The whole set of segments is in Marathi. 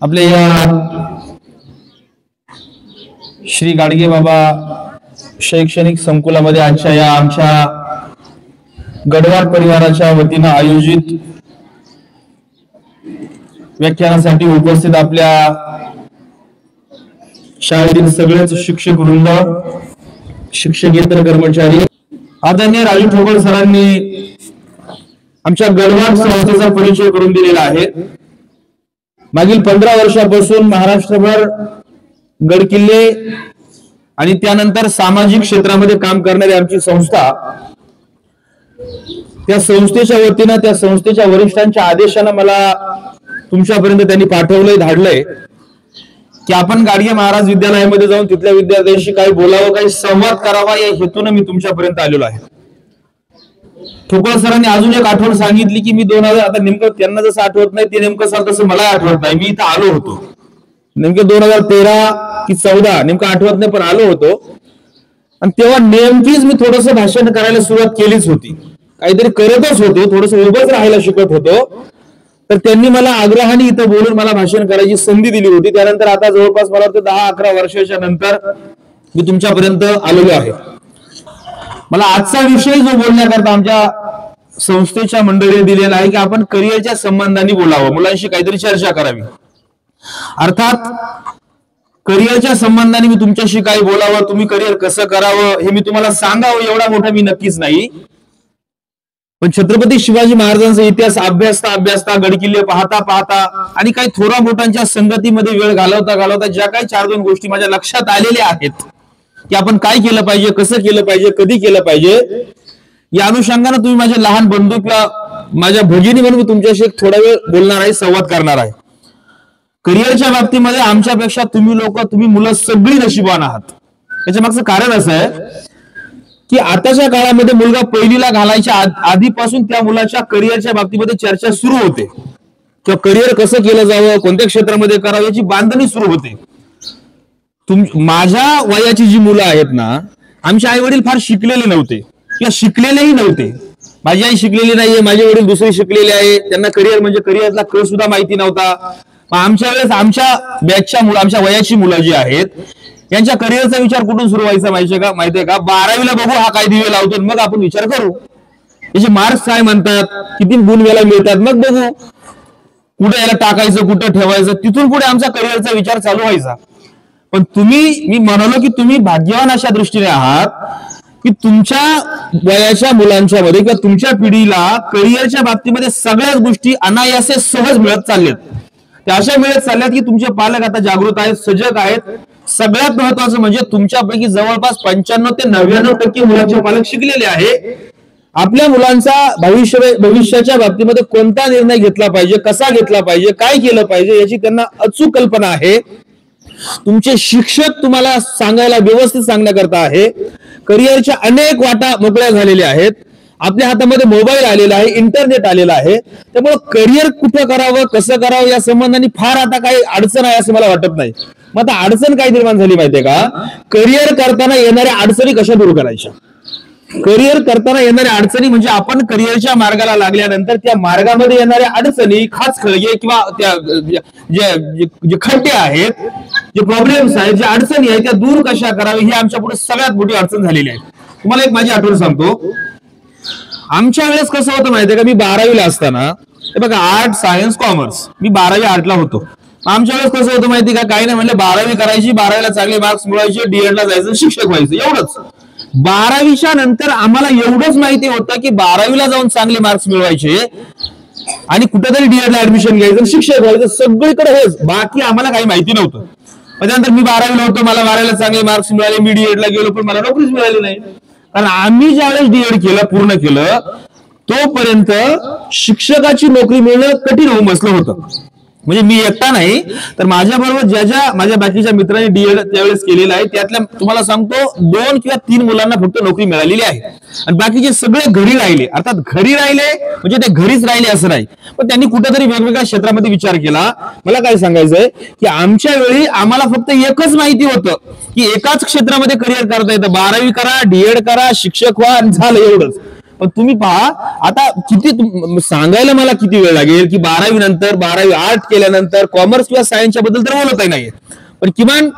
आपल्या या श्री गाडगे बाबा शैक्षणिक संकुलामध्ये आमच्या गडवाड परिवाराच्या वतीने आयोजित व्याख्यानासाठी उपस्थित आपल्या शाळेतील सगळेच शिक्षक वृंद, शिक्षकेतर कर्मचारी, आदरणीय राजू ठोकळ सरांनी आमच्या गडवाड संस्थेचा परिचय करून दिलेला आहे। मागील 15 वर्षापासून महाराष्ट्रभर गडकिल्ले आणि त्यानंतर सामाजिक क्षेत्रामध्ये काम करणारी आमची संस्था, त्या संस्थेच्या वतीने त्या संस्थेच्या वरिष्ठांच्या आदेशाने मला तुमच्यापर्यंत त्यांनी पाठवलंय, धाडलंय की आपण गाडगे महाराज विद्यालयामध्ये जाऊन तिथल्या विद्यार्थ्यांशी काही बोलावं, काही संवाद करावा या हेतूने मी तुमच्यापर्यंत आलेलो आहे। ठोकळ सरांनी अजून एक आठवण सांगितली की मी 2000 आता नेमकं त्यांना जसं आठवत नाही ते नेमकं सर तसं मला आठवत नाही, मी इथं आलो होतो नेमकं 2013 की 14 नेमकं आठवत नाही पण आलो होतो आणि तेव्हा नेमकीच मी थोडस भाषण करायला सुरुवात केलीच होती, काहीतरी करतच होतो, थोडस उभंच राहायला शिकत होतो। तर त्यांनी मला आग्रहाने इथं बोलून मला भाषण करायची संधी दिली होती। त्यानंतर आता जवळपास मला वाटतं 10-11 वर्षाच्या नंतर मी तुमच्यापर्यंत आलेलो आहे। मला आजचा विषय जो बोलण्याकरता आमच्या संस्थेच्या मंडळीने दिलेला आहे की आपण करिअरच्या संबंधाने बोलावं, मुलांशी काहीतरी चर्चा करावी। अर्थात करिअरच्या संबंधाने मी तुमच्याशी काही बोलावं, तुम्ही करिअर कसं करावं हे मी तुम्हाला सांगावं एवढा मोठा मी नक्कीच नाही, पण छत्रपती शिवाजी महाराजांचा इतिहास अभ्यासता गडकिल्ले पाहता आणि काही थोरा मोठ्यांच्या संगतीमध्ये वेळ घालवता ज्या काही 4-2 गोष्टी माझ्या लक्षात आलेल्या आहेत की आपण काय केलं पाहिजे, कसं केलं पाहिजे, कधी केलं पाहिजे, या अनुषंगाने तुम्ही माझे लहान बंधू किंवा माझ्या भगिनी म्हणून मी तुमच्याशी थोडा वेळ बोलणार आहे, संवाद करणार आहे। करिअरच्या बाबतीमध्ये आमच्यापेक्षा तुम्ही मुलं सगळी नशिबान आहात। त्याच्या मागचं कारण असं आहे की आताच्या काळामध्ये मुलगा पहिलीला घालायच्या आधीपासून त्या मुलाच्या करिअरच्या बाबतीमध्ये चर्चा सुरू होते किंवा करिअर कसं केलं जावं, कोणत्या क्षेत्रामध्ये करावं याची बांधणी सुरू होते। माझ्या वयाची जी मुलं आहेत ना, आमचे आई वडील फार शिकलेले नव्हते किंवा शिकलेलेही नव्हते। माझी आई शिकलेली नाहीये, माझे वडील दुसरे शिकलेले आहे, त्यांना करिअर म्हणजे करिअरला क सुद्धा माहिती नव्हता। आमच्या वेळेस आमच्या बॅचच्या मुलं, आमच्या वयाची मुलं जी आहेत यांच्या करिअरचा विचार कुठून सुरू व्हायचा माहितीये का 12वीला बघू हा काय दिवे लावतो मग आपण विचार करू, याचे मार्क्स काय म्हणतात, किती गुण याला मिळतात, मग बघू कुठे याला टाकायचं, कुठं ठेवायचं, तिथून पुढे आमचा करिअरचा विचार चालू व्हायचा। पण मी म्हणालो की तुम्ही भाग्यवान अशा दृष्टीने आहात की तुमच्या वयाच्या मुलांच्या मध्ये किंवा तुमच्या पिढीला करिअरच्या बाबतीमध्ये सगळ्याच गोष्टी अनायासे सहज मिळत चालल्यात, त्या अशा मिळत चालल्यात की तुमचे पालक आता जागृत आहेत, सजग आहेत। सगळ्यात महत्वाचं म्हणजे तुमच्यापैकी जवळपास 95 ते 99% मुलांचे पालक शिकलेले आहे। आपल्या मुलांचा भविष्याच्या बाबतीमध्ये कोणता निर्णय घेतला पाहिजे, कसा घेतला पाहिजे, काय केलं पाहिजे याची त्यांना अचूक कल्पना आहे। तुमचे शिक्षक तुम्हाला सांगायला, व्यवस्थित सांगण्याकरता आहे। करिअरच्या अनेक वाटा मोकळ्या झालेल्या आहेत, आपल्या हातामध्ये मोबाईल आलेला आहे, इंटरनेट आलेला आहे, त्यामुळे करिअर कुठं करावं, कसं करावं या संबंधाने फार आता काही अडचण आहे असं मला वाटत नाही। मग आता अडचण काय निर्माण झाली माहितीये का, करिअर करताना येणाऱ्या अडचणी कशा दूर करायच्या। करिअर करताना येणाऱ्या अडचणी म्हणजे आपण करिअरच्या मार्गाला लागल्यानंतर त्या मार्गामध्ये येणाऱ्या अडचणी, खाचखळगे किंवा त्या जे खड्डे आहेत, जे प्रॉब्लेम्स आहेत, ज्या अडचणी आहेत त्या दूर कशा करावी ही आमच्या पुढे सगळ्यात मोठी अडचण झालेली आहे। तुम्हाला एक माझी आठवण सांगतो, आमच्या वेळेस कसं होतं माहितीये का, मी 12वीला असताना हे बघा आर्ट, सायन्स, कॉमर्स, मी 12वी आर्टला होतो। आमच्या वेळेस कसं होतं माहिती का, काही नाही म्हणलं 12वी करायची, 12वीला चांगले मार्क्स मिळवायचे, डीएडला जायचं, शिक्षक व्हायचं, एवढंच। 12वीच्या नंतर आम्हाला एवढंच माहिती होतं की 12वीला जाऊन चांगले मार्क्स मिळवायचे आणि कुठेतरी डीएडला ऍडमिशन घ्यायचं, शिक्षक व्हायचं, सगळीकडे हेच, बाकी आम्हाला काही माहिती नव्हतं। त्यानंतर मी 12वीला होतो, मला 12वीला चांगले मार्क्स मिळाले, मी डीएडला गेलो पण मला नोकरीच मिळाली नाही। कारण आम्ही ज्यावेळेस डीएड केलं, पूर्ण केलं, तोपर्यंत शिक्षकाची नोकरी मिळणं कठीण होऊन बसलं होतं। म्हणजे मी एकटा नाही तर माझ्या बरोबर ज्या माझ्या बाकीच्या मित्रांनी डीएड त्यावेळेस केलेलं आहे त्यातल्या तुम्हाला सांगतो 2 किंवा 3 मुलांना फक्त नोकरी मिळालेली आहे आणि बाकीचे सगळे घरी राहिले। अर्थात घरी राहिले म्हणजे ते घरीच राहिले असं नाही, पण त्यांनी कुठेतरी वेगवेगळ्या क्षेत्रामध्ये विचार केला। मला काय सांगायचंय की आमच्या वेळी आम्हाला फक्त एकच माहिती होतं की एकाच क्षेत्रामध्ये करिअर करता येतं, 12वी करा, डीएड करा, शिक्षक व्हा, झालं एवढंच। पण तुम्ही पहा आता किती सांगायला मला किती वेळ लागेल की 12वी नंतर 12वी आर्ट केल्यानंतर कॉमर्स किंवा सायन्सच्या बद्दल तर बोलतही नाहीये, पण किमान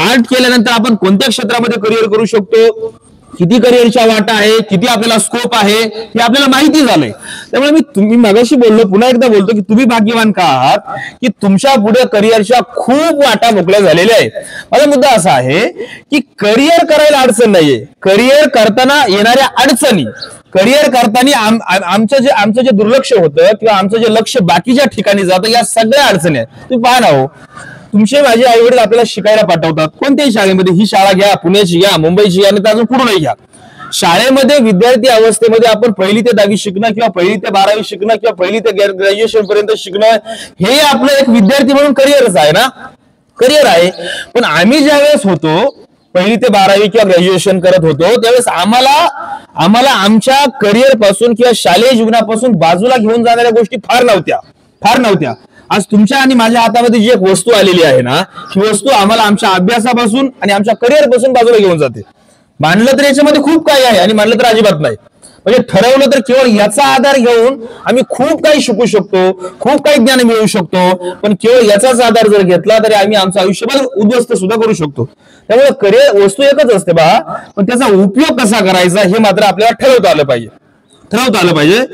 आर्ट केल्यानंतर आपण कोणत्या क्षेत्रामध्ये करिअर करू शकतो, किती करिअरच्या वाटा आहे, किती आपल्याला स्कोप आहे हे आपल्याला माहिती झालंय. त्यामुळे तुम्ही मगाशी बोललो, पुन्हा एकदा बोलतो की तुम्ही भाग्यवान का आहात की तुमच्या पुढे करिअरच्या खूप वाटा मोकळ्या झालेल्या आहेत. माझा मुद्दा असा आहे की करिअर करायला अडचण नाहीये, करिअर करताना येणाऱ्या अडचणी, करिअर करताना आमचं जे दुर्लक्ष होतं किंवा आमचं जे लक्ष बाकीच्या ठिकाणी जातं, या सगळ्या अडचणी आहेत. तुम्ही पहा ना हो, तुमचे माझे आई वडील आपल्याला शिकायला पाठवतात कोणत्याही शाळेमध्ये, ही शाळा घ्या, पुण्याची घ्या, मुंबईची घ्या, आणि अजून कुठूनही घ्या. शाळेमध्ये विद्यार्थी अवस्थेमध्ये आपण 1ली ते 10वी शिकणं किंवा 1ली ते 12वी शिकणं किंवा 1ली ते ग्रॅज्युएशन पर्यंत शिकणं हे आपलं एक विद्यार्थी म्हणून करिअरच आहे ना, करिअर आहे. पण आम्ही ज्यावेळेस होतो 1ली ते 12वी किंवा ग्रॅज्युएशन करत होतो त्यावेळेस आम्हाला आमच्या करिअर पासून किंवा शालेय जीवनापासून बाजूला घेऊन जाणाऱ्या गोष्टी फार नव्हत्या. आज तुमच्या आणि माझ्या हातामध्ये जी एक वस्तू आलेली आहे ना, ही वस्तू आम्हाला आमच्या अभ्यासापासून आणि आमच्या करिअर पासून बाजूला घेऊन जाते. मानलं तर याच्यामध्ये खूप काही आहे आणि मानलं तर अजिबात नाही. म्हणजे ठरवलं तर केवळ याचा आधार घेऊन आम्ही खूप काही शिकू शकतो, खूप काही ज्ञान मिळवू शकतो, पण केवळ याचाच आधार जर घेतला तरी आम्ही आमचं आयुष्यभर उद्ध्वस्त सुद्धा करू शकतो. त्यामुळे करिअर वस्तू एकच असते बा, पण त्याचा उपयोग कसा करायचा हे मात्र आपल्याला ठरवता आलं पाहिजे.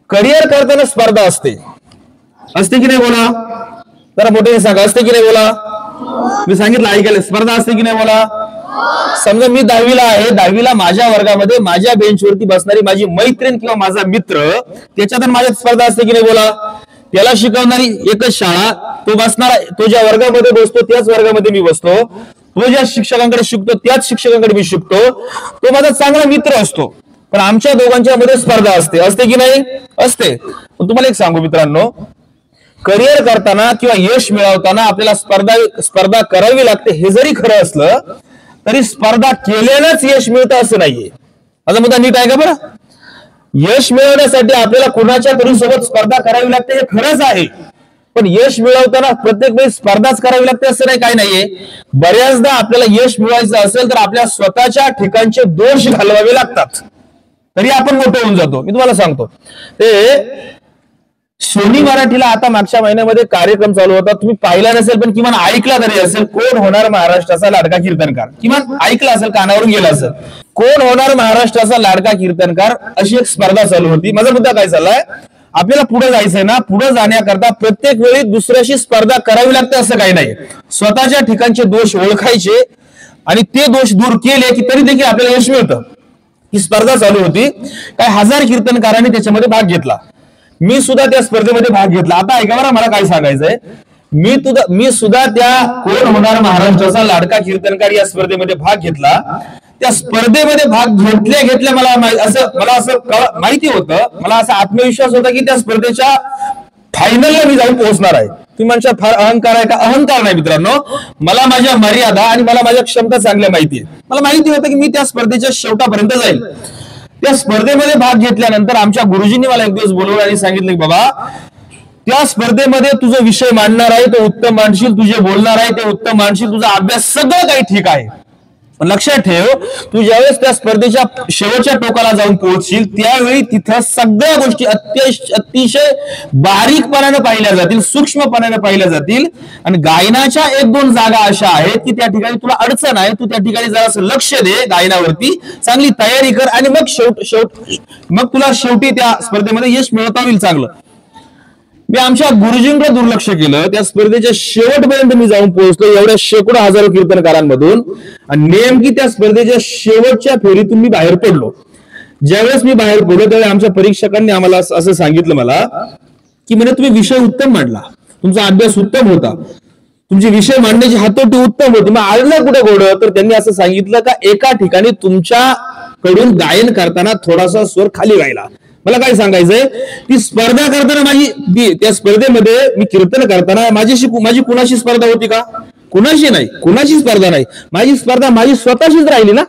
करिअर करताना स्पर्धा असते की नाही बोला, जरा मोठे सांगा, असते की नाही बोला. मी सांगितलं ऐकायला, स्पर्धा असते की नाही बोला. समजा मी 10वीला आहे, 10वीला माझ्या वर्गामध्ये माझ्या बेंचवरती बसणारी माझी मैत्रीण किंवा माझा मित्र, त्याच्यात माझ्यात स्पर्धा असते की नाही बोला. त्याला शिकवणारी एकच शाळा, तो बसणारा, तो ज्या वर्गामध्ये बसतो त्याच वर्गामध्ये मी बसतो, तो ज्या शिक्षकांकडे शिकतो त्याच शिक्षकांकडे मी शिकतो, तो माझा चांगला मित्र असतो, पण आमच्या दोघांच्या मध्ये स्पर्धा असते की नाही. असते. पण तुम्हाला एक सांगू मित्रांनो, करिअर करताना किंवा यश मिळवताना आपल्याला स्पर्धा करावी लागते हे जरी खरं असलं तरी स्पर्धा केल्यानंच यश मिळतं असं नाहीये. माझा मुद्दा नीट आहे का बरं. यश मिळवण्यासाठी आपल्याला कुणाच्या तरी सोबत स्पर्धा करावी लागते हे खरंच आहे, पण यश मिळवताना प्रत्येक वेळी स्पर्धाच करावी लागते असं नाही, काही नाहीये. बऱ्याचदा आपल्याला यश मिळवायचं असेल तर आपल्या स्वतःच्या ठिकाणचे दोष घालवावे लागतात, तरी आपण मोठं होऊन जातो. मी तुम्हाला सांगतो, ते सोनी मराठीला आता मागच्या महिन्यामध्ये कार्यक्रम चालू होता, तुम्ही पाहिला नसेल पण किमान ऐकला तरी असेल, कोण होणार महाराष्ट्राचा लाडका कीर्तनकार. किमान ऐकला असेल, कानावरून गेला असेल, कोण होणार महाराष्ट्राचा लाडका कीर्तनकार, अशी एक स्पर्धा चालू होती. माझा मुद्दा काय चाललाय, आपल्याला पुढे जायचंय ना, पुढे जाण्याकरता प्रत्येक वेळी दुसऱ्याशी स्पर्धा करावी लागते असं काही नाही. स्वतःच्या ठिकाणचे दोष ओळखायचे आणि ते दोष दूर केले की तरी देखील आपल्याला यश मिळतं. ही स्पर्धा चालू होती, काय 1000 कीर्तनकारांनी त्याच्यामध्ये भाग घेतला. मी सुद्धा त्या स्पर्धेमध्ये भाग घेतला. आता ऐका बरं, मला काय सांगायचंय, मी सुद्धा त्या कोण होणार महाराष्ट्राचा लाडका कीर्तनकार या स्पर्धेमध्ये भाग घेतला. त्या स्पर्धेमध्ये भाग घेतल्या मला असं माहिती होतं, मला असा आत्मविश्वास होता की त्या स्पर्धेच्या फायनलला मी जाऊन पोहोचणार आहे. तुम्ही म्हणता फार अहंकार आहे का? अहंकार नाही मित्रांनो, मला माझ्या मर्यादा आणि मला माझ्या क्षमता चांगल्या माहिती आहे. मला माहिती होतं की मी त्या स्पर्धेच्या शेवटापर्यंत जाईल. त्या स्पर्धेमध्ये भाग घेतल्यानंतर आमच्या गुरुजींनी मला एक दिवस बोलवलं आणि सांगितलं की बाबा, त्या स्पर्धेमध्ये तुझा विषय मांडणार आहे तो उत्तम मांडशील, तुझे बोलणार आहे ते उत्तम मांडशील, तुझा अभ्यास सगळं काही ठीक आहे, पण लक्षात ठेव, तू ज्यावेळेस त्या स्पर्धेच्या शेवटच्या टोकाला जाऊन पोहोचशील त्यावेळी तिथं सगळ्या गोष्टी अतिशय बारीकपणाने पाहिल्या जातील, सूक्ष्मपणाने पाहिल्या जातील, आणि गायनाच्या 1-2 जागा अशा आहेत की त्या ठिकाणी तुला अडचण आहे, तू त्या ठिकाणी जरासं लक्ष दे गायनावरती, चांगली तयारी कर आणि मग तुला शेवटी त्या स्पर्धेमध्ये यश मिळवता येईल चांगलं. मी आमच्या गुरुजींकडे दुर्लक्ष केलं. त्या स्पर्धेच्या शेवटपर्यंत मी जाऊन पोहोचलो एवढ्या शेकडो हजारो कीर्तनकारांमधून, आणि नेमकी त्या स्पर्धेच्या शेवटच्या फेरीतून मी बाहेर पडलो. ज्यावेळेस मी बाहेर पडलो त्यावेळी आमच्या परीक्षकांनी आम्हाला असं सांगितलं मला की म्हणे तुम्ही विषय उत्तम मांडला, तुमचा अभ्यास उत्तम होता, तुमची विषय मांडण्याची हातोटी उत्तम होती, मग आडलं कुठे घोडं. तर त्यांनी असं सांगितलं का एका ठिकाणी तुमच्याकडून गायन करताना थोडासा स्वर खाली राहिला. मला काय सांगायचंय, ती स्पर्धा करताना त्या स्पर्धेमध्ये मी कीर्तन करताना माझी कुणाशी स्पर्धा होती का? कुणाशी नाही, कुणाची स्पर्धा नाही. माझी स्पर्धा माझी स्वतःशीच राहिली ना.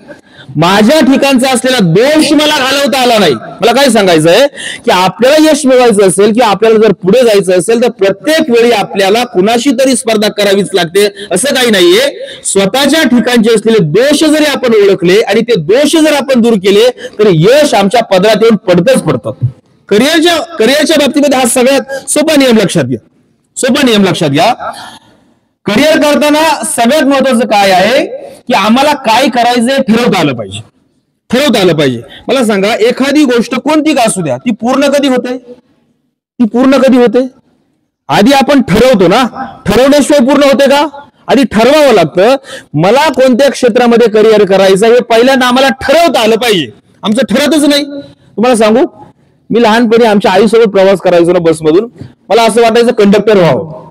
माझ्या ठिकाणचा असलेला दोष मला घालवता आला नाही. मला काय सांगायचंय की आपल्याला यश मिळवायचं असेल की आपल्याला जर पुढे जायचं असेल तर प्रत्येक वेळी आपल्याला कुणाशी तरी स्पर्धा करावीच लागते, असं काही नाहीये. स्वतःच्या ठिकाणचे असलेले दोष जरी आपण ओळखले आणि ते दोष जर आपण दूर केले तर यश आमच्या पदरात येऊन पडतच पडतं. करिअरच्या बाबतीमध्ये हा सगळ्यात सोपा नियम लक्षात घ्या. सोपा नियम लक्षात घ्या. करिअर करताना सगळ्यात महत्वाचं काय आहे की आम्हाला काय करायचंय ठरवता आलं पाहिजे. ठरवता आलं पाहिजे. मला सांगा, एखादी गोष्ट कोणती का असू द्या, ती पूर्ण कधी होते? ती पूर्ण कधी होते? आधी आपण ठरवतो ना. ठरवण्याशिवाय पूर्ण होते का? आधी ठरवावं लागतं. मला कोणत्या क्षेत्रामध्ये करिअर करायचं हे पहिल्यांदा आम्हाला ठरवता आलं पाहिजे. आमचं ठरतच नाही. तुम्हाला सांगू, मी लहानपणी आमच्या आईसोबत प्रवास करायचो ना बसमधून, मला असं वाटायचं कंडक्टर व्हावं.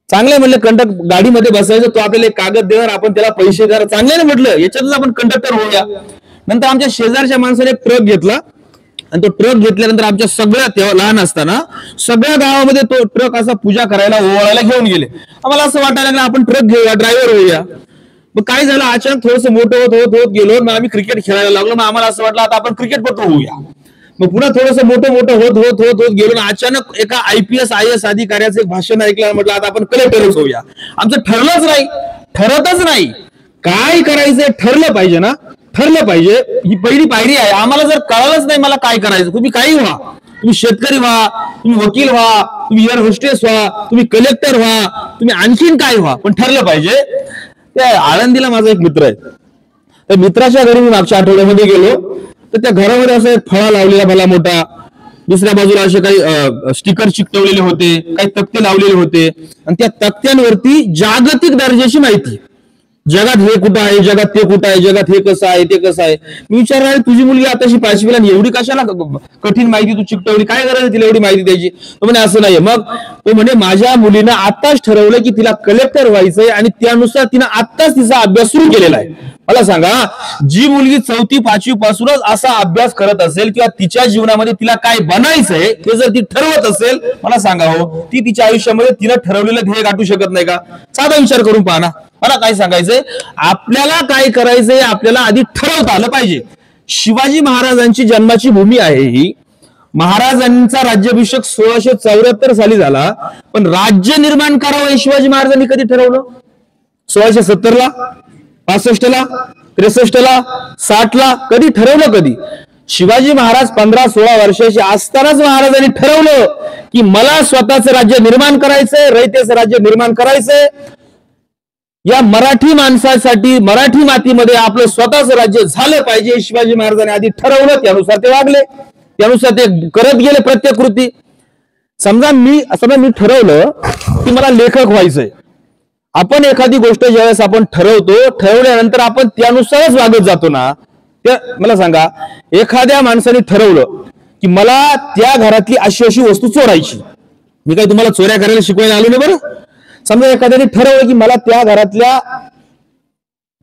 चांगले म्हणलं गाडीमध्ये बसायचं, तो आपल्याला एक कागद देणार, आपण त्याला पैसे देणार. चांगले म्हटलं याच्यातच आपण कंडक्टर होऊया. नंतर आमच्या शेजारच्या माणसाने एक ट्रक घेतला आणि तो ट्रक घेतल्यानंतर आमच्या सगळ्या, तेव्हा लहान असताना सगळ्या गावामध्ये तो ट्रक असा पूजा करायला ओवाळायला घेऊन गेले. आम्हाला असं वाटायला लागलं आपण ट्रक घेऊया, ड्रायव्हर होऊया. मग काय झालं, अचानक थोडंसं मोठं होत गेलो. मग आम्ही क्रिकेट खेळायला लागलो. मग आम्हाला असं वाटलं आता आपण क्रिकेटपटू होऊया. मग पुन्हा थोडंसं मोठं होत गेलो ना, अचानक एका IPS IAS अधिकाऱ्याचं एक भाषण ऐकलं, म्हटलं आता आपण कलेक्टरच होऊया. आमचं ठरलंच नाही, ठरतच नाही. काय करायचंय ठरलं पाहिजे ना, ठरलं पाहिजे. ही पहिली पायरी आहे. आम्हाला जर कळलंच नाही मला काय करायचं, तुम्ही काही व्हा, तुम्ही शेतकरी व्हा, तुम्ही वकील व्हा, तुम्ही एअर होस्टेस व्हा, तुम्ही कलेक्टर व्हा, तुम्ही आणखीन काय व्हा, पण ठरलं पाहिजे. त्या आळंदीला माझा एक मित्र आहे. त्या मित्राच्या घरी मी मागच्या आठवड्यामध्ये गेलो तर त्या घरामध्ये असं एक फळा लावलेला भला मोठा, दुसऱ्या बाजूला असे काही स्टिकर चिकटवलेले होते, काही तक्ते लावलेले होते आणि त्या तक्त्यांवरती जागतिक दर्जाची माहिती, जगात हे कुठं आहे, जगात ते कुठं आहे, जगात हे कसं आहे, ते कसं आहे. मी विचारणार, तुझी मुलगी आताशी 5वीला एवढी कशाला कठीण माहिती तू चिकटवली, काय गरज आहे तिला एवढी माहिती द्यायची? तो म्हणे असं नाहीये. मग तो म्हणे माझ्या मुलीनं आत्ताच ठरवलं की तिला कलेक्टर व्हायचंय आणि त्यानुसार तिनं आत्ताच तिचा अभ्यास सुरू केलेला आहे. मला सांगा, जी मुलगी 4थी 5वी पासूनच असा अभ्यास करत असेल किंवा तिच्या जीवनामध्ये तिला काय बनायचंय ते जर ती ठरवत असेल, मला सांगा हो, ती तिच्या आयुष्यामध्ये तिनं ठरवलेलं ध्येय गाठू शकत नाही का? साधा विचार करून पहा ना. मला काय सांगायचंय, आपल्याला काय करायचंय आपल्याला आधी ठरवता आलं पाहिजे. शिवाजी महाराजांची जन्माची भूमी आहे ही. महाराजांचा राज्याभिषेक 1674 साली झाला, पण राज्य निर्माण करावं हे शिवाजी महाराजांनी कधी ठरवलं? 1670 ला, 65 ला, 63 ला, 60 ला? कधी ठरवलं? कधी? शिवाजी महाराज 15-16 वर्षाचे असतानाच महाराजांनी ठरवलं की मला स्वतःचं राज्य निर्माण करायचंय, रयतेचं राज्य निर्माण करायचंय. या मराठी माणसासाठी मराठी मातीमध्ये आपलं स्वतःचं राज्य झालं पाहिजे. शिवाजी महाराजांनी आधी ठरवलं, त्यानुसार ते वागले, त्यानुसार ते करत गेले प्रत्येक कृती. समजा मी ठरवलं की मला लेखक व्हायचंय. आपण एखादी गोष्ट ज्यावेळेस आपण ठरवतो, ठरवल्यानंतर आपण त्यानुसारच वागत जातो ना. मला सांगा, एखाद्या माणसाने ठरवलं की मला त्या घरातली अशी अशी वस्तू चोरायची. मी काही तुम्हाला चोऱ्या करायला शिकवायला आलो नाही बरं. समजा एखाद्याने ठरवलं की मला त्या घरातल्या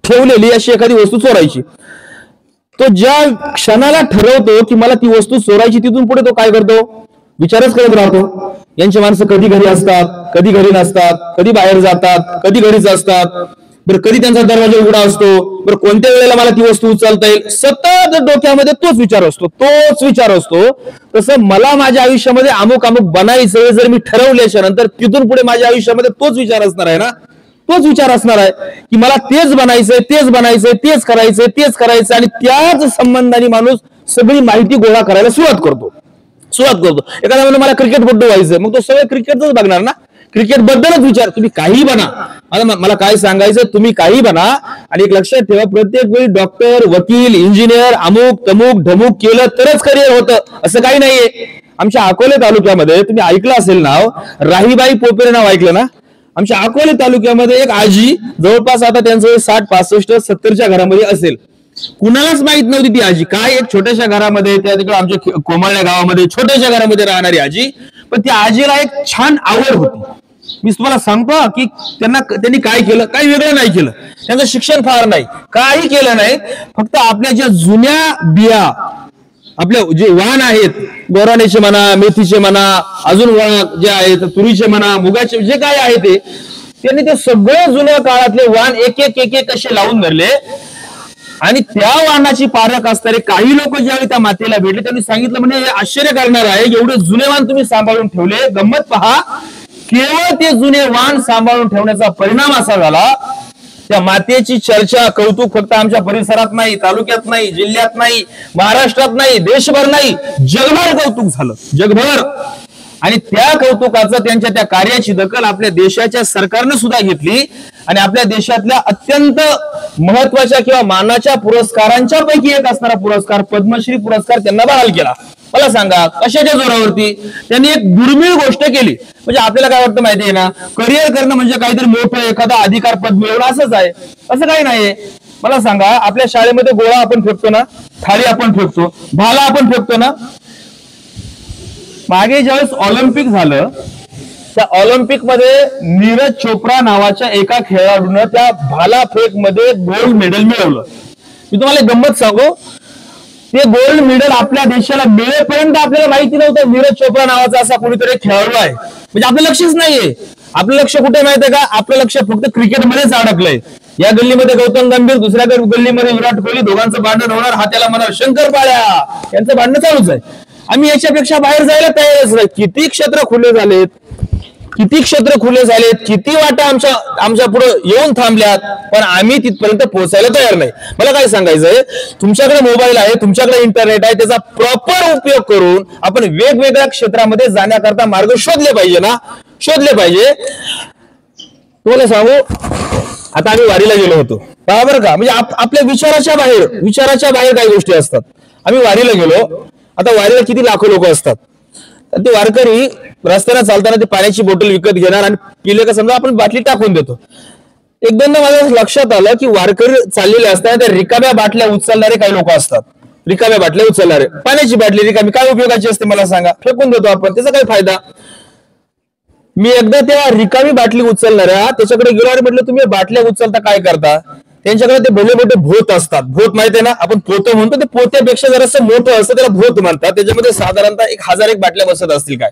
ठेवलेली अशी एखादी वस्तू चोरायची. तो ज्या क्षणाला ठरवतो की मला ती वस्तू चोरायची, तिथून पुढे तो काय करतो? विचारच करत राहतो. यांची माणसं कधी घरी असतात, कधी घरी नसतात, कधी बाहेर जातात, कधी घरीच असतात, बरं कधी त्यांचा दरवाजा उघडा असतो, बरं कोणत्या वेळेला मला ती वस्तू उचलता येईल. सतत डोक्यामध्ये तोच विचार असतो. तसं मला माझ्या आयुष्यामध्ये अमुक बनायचं जर मी ठरवल्याच्या नंतर तिथून पुढे माझ्या आयुष्यामध्ये तोच विचार असणार आहे ना. तोच विचार असणार आहे की मला तेच बनायचंय, तेच करायचंय आणि त्याच संबंधाने माणूस सगळी माहिती गोळा करायला सुरुवात करतो. एखाद्या वेळेला मला क्रिकेटपटू व्हायचं, मग तो सगळं क्रिकेटच बघणार ना. क्रिकेट बद्दलच विचार. तुम्ही काही बना, मला काय सांगायचं, तुम्ही काही बना. आणि एक लक्षात ठेवा, प्रत्येक वेळी डॉक्टर, वकील, इंजिनियर, अमुक तमुक ढमुक केलं तरच करिअर होतं असं काही नाहीये. आमच्या अकोले तालुक्यामध्ये तुम्ही ऐकलं असेल नाव, राहीबाई पोपेरे नाव ऐकलं ना. आमच्या अकोले तालुक्यामध्ये एक आजी, जवळपास आता त्यांचं 60-65-70च्या घरामध्ये असेल. कुणालाच माहित नव्हती ती आजी काय. एक छोट्याशा घरामध्ये, त्या तिकडे आमच्या कोमाळ्या गावामध्ये छोट्याशा घरामध्ये राहणारी आजी. पण त्या आजीला एक छान आवड होती. मी तुम्हाला सांगतो की त्यांनी काय केलं, काही वेगळं नाही केलं. त्यांचं शिक्षण फार नाही, काही केलं नाही. फक्त आपल्या ज्या जुन्या बिया, आपल्या जे वाण आहेत, गोराणीचे म्हणा, मेथीचे म्हणा, अजून वाण जे आहेत, तुरीचे म्हणा, मुगाचे, जे काय आहे त्यांनी ते सगळे जुन्या काळातले वाण एक एक असे लावून धरले. आणि त्या वाहनाची पारख असणारे काही लोक ज्यावेळी त्या मातेला भेटले त्यांनी सांगितलं म्हणजे हे आश्चर्य करणार आहे, एवढे जुने वाहन तुम्ही सांभाळून ठेवले. गंमत पहा, केवळ ते जुने वाहन सांभाळून ठेवण्याचा परिणाम असा झाला, त्या मातेची चर्चा कौतुक फक्त आमच्या परिसरात नाही, तालुक्यात नाही, जिल्ह्यात नाही, महाराष्ट्रात नाही, देशभर नाही, जगभर कौतुक झालं, जगभर. आणि त्या कौतुकाचं त्यांच्या त्या कार्याची दखल आपल्या देशाच्या सरकारनं सुद्धा घेतली आणि आपल्या देशातल्या अत्यंत महत्वाच्या किंवा मानाच्या पुरस्कारांच्या पैकी एक असणारा पुरस्कार पद्मश्री पुरस्कार त्यांना बहाल केला. मला सांगा कशाच्या जोरावरती? त्यांनी एक दुर्मिळ गोष्ट केली. म्हणजे आपल्याला काय वाटतं माहितीये ना, करिअर करणं म्हणजे काहीतरी मोठं एखादा अधिकार पद मिळवणं असंच आहे, असं काही नाहीये. मला सांगा, आपल्या शाळेमध्ये गोळा आपण फेकतो ना, थाळी आपण फेकतो, भाला आपण फेकतो ना. मागे ज्यावेळेस ऑलिम्पिक झालं, त्या ऑलिम्पिक मध्ये नीरज चोप्रा नावाच्या एका खेळाडूनं त्या भालाफेक मध्ये गोल्ड मेडल मिळवलं. मी तुम्हाला गंमत सांगू, ते गोल्ड मेडल आपल्या देशाला मिळेपर्यंत आपल्याला माहिती नव्हतं नीरज चोप्रा नावाचा असा कोणीतरी खेळाडू आहे. म्हणजे आपलं लक्षच नाहीये. आपलं लक्ष कुठे माहितीये का? आपलं लक्ष फक्त क्रिकेटमध्येच अडकलंय. या गल्लीमध्ये गौतम गंभीर, दुसऱ्या गल्लीमध्ये विराट कोहली, दोघांचं भांडण होणार, हा त्याला म्हणाल शंकर पाळ्या, यांचं भांडण चालूच आहे. आम्ही याच्यापेक्षा बाहेर जायला तयारच नाही. किती क्षेत्र खुले झालेत, किती क्षेत्र खुले झालेत, किती वाटा आमच्या पुढे येऊन थांबल्यात, पण आम्ही तिथपर्यंत पोहोचायला तयार नाही. मला काय सांगायचंय, तुमच्याकडे मोबाईल आहे, तुमच्याकडे इंटरनेट आहे, त्याचा प्रॉपर उपयोग करून आपण वेगवेगळ्या क्षेत्रामध्ये जाण्याकरता मार्ग शोधले पाहिजे ना, शोधले पाहिजे. तुम्हाला सांगू, आता आम्ही वारीला गेलो होतो, बरोबर का? म्हणजे आपल्या विचाराच्या बाहेर काही गोष्टी असतात. आम्ही वारीला गेलो. आता वारीला किती लाखो लोक असतात. ते वारकरी रस्त्याने चालताना ते पाण्याची बॉटल विकत घेणार आणि पिले का समजा आपण बाटली टाकून देतो. एकदम माझ्या लक्षात आलं की वारकरी चाललेले असताना त्या रिकाम्या बाटल्या उचलणारे काही लोक असतात. रिकाम्या बाटल्या उचलणारे, पाण्याची बाटली रिकामी काय उपयोगाची असते मला सांगा? फेकून देतो आपण, त्याचा काय फायदा? मी एकदा त्या रिकामी बाटली उचलणाऱ्या त्याच्याकडे गेलो आणि म्हटलं, तुम्ही बाटल्या उचलता काय करता? त्यांच्याकडे ते भले मोठे भोत असतात. भोत माहिती आहे ना, आपण पोतं म्हणतो, ते पोत्यापेक्षा जरासं मोठं असतं, त्याला भोत म्हणतात. त्याच्यामध्ये साधारणतः 1000 बाटल्या बसत असतील काय.